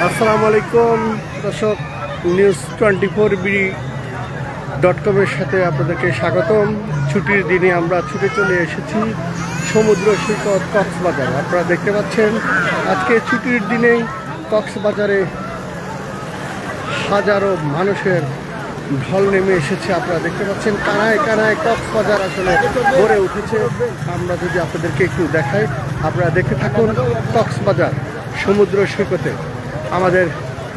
আসসালামু আলাইকুম দর্শক, news24bd.com-এর সাথে আপনাদেরকে স্বাগতম। ছুটির দিনে আমরা ছুটে চলে এসেছি সমুদ্র সৈকত কক্সবাজার। আপনারা দেখতে পাচ্ছেন আজকে ছুটির দিনেই কক্সবাজারে হাজারো মানুষের ঢল নেমে এসেছে। আপনারা দেখতে পাচ্ছেন কানায় কানায় কক্সবাজার আসলে গড়ে উঠেছে। আমরা যদি আপনাদেরকে একটু দেখাই, আপনারা দেখতে থাকুন কক্সবাজার সমুদ্র সৈকতে। আমাদের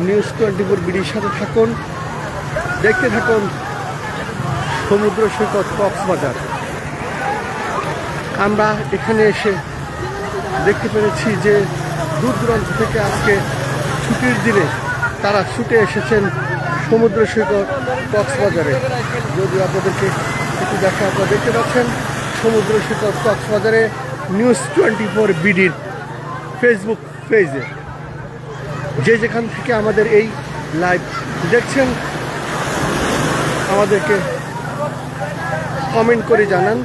নিউজ24বিডির সাথে থাকুন, দেখতে থাকুন সমুদ্র সৈকত কক্সবাজার। আমরা এখানে এসে দেখতে পেরেছি যে দূর দূরান্ত থেকে আজকে ছুটির দিনে তারা ছুটে এসেছেন সমুদ্র সৈকত কক্সবাজারে। যদি আপনাদেরকে একটু দেখা, আপনারা দেখতে পাচ্ছেন সমুদ্র সৈকত কক্সবাজারে নিউজ24বিডির ফেসবুক পেজে। যে যেখান থেকে আমাদের এই লাইভ দেখছেন আমাদেরকে কমেন্ট করে জানান।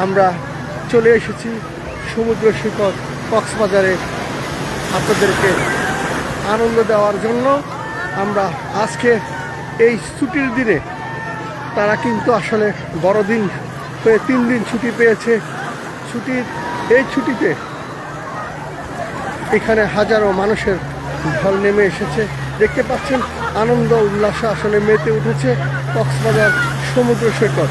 আমরা চলে এসেছি সমুদ্র সৈকত কক্সবাজারে আপনাদেরকে আনন্দ দেওয়ার জন্য। আমরা আজকে এই ছুটির দিনে তারা কিন্তু আসলে বড়দিন হয়ে 3 দিন ছুটি পেয়েছে। এই ছুটিতে এখানে হাজারো মানুষের ঢল নেমে এসেছে। দেখতে পাচ্ছেন আনন্দ উল্লাসে আসলে মেতে উঠেছে কক্সবাজার সমুদ্র সৈকত।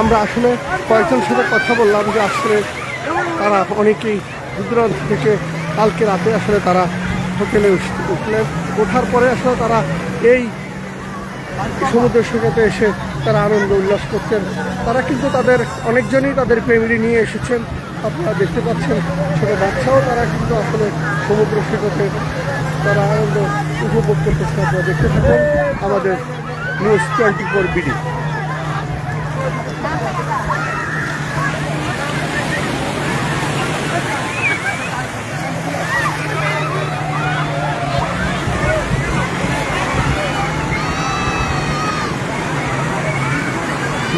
আমরা আসলে কয়েকজনের সাথে কথা বললাম যে আসলে তারা অনেকেই দূরান্ত থেকে কালকে রাতে আসলে তারা হোটেলে উঠলেন। ওঠার পরে আসলে তারা এই সমুদ্র সৈকতে এসে তারা আনন্দ উল্লাস করছেন। তারা কিন্তু অনেকজনই তাদের ফ্যামিলি নিয়ে এসেছেন। আপনারা দেখতে পাচ্ছেন ছোটো বাচ্চাও তারা কিন্তু আসলে সমুদ্র সৈকতে তারা আনন্দ উপভোগ করতেছে। আপনারা দেখতে থাকুন আমাদের নিউজ24বিডি।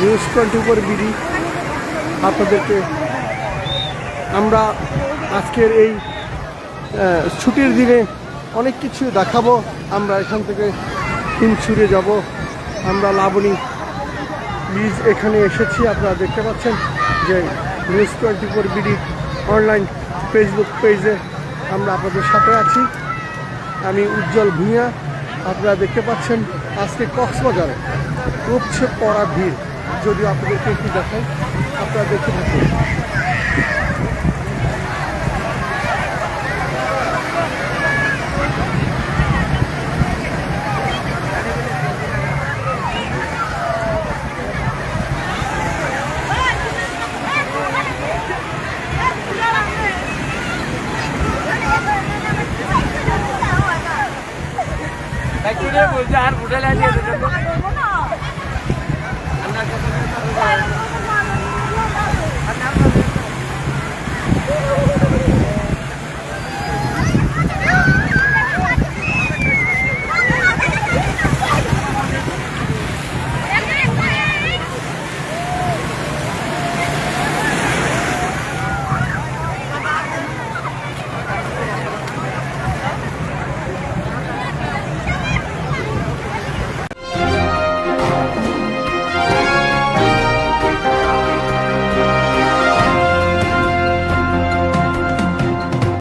নিউজ24বিডি আপনাদেরকে আমরা আজকের এই ছুটির দিনে অনেক কিছু দেখাবো। আমরা এখান থেকে হিমছড়ি যাব, আমরা লাবণী ব্রিজ এখানে এসেছি। আপনারা দেখতে পাচ্ছেন যে নিউজ24বিডি অনলাইন ফেসবুক পেজে আমরা আপনাদের সাথে আছি। আমি উজ্জ্বল ভূঁইয়া। আপনারা দেখতে পাচ্ছেন আজকে কক্সবাজারে উপচে পড়া ভিড়। যদিও আপনাদেরকে একটু দেখাই, আপনারা দেখতে থাকুন। বলছে আর হোটেলে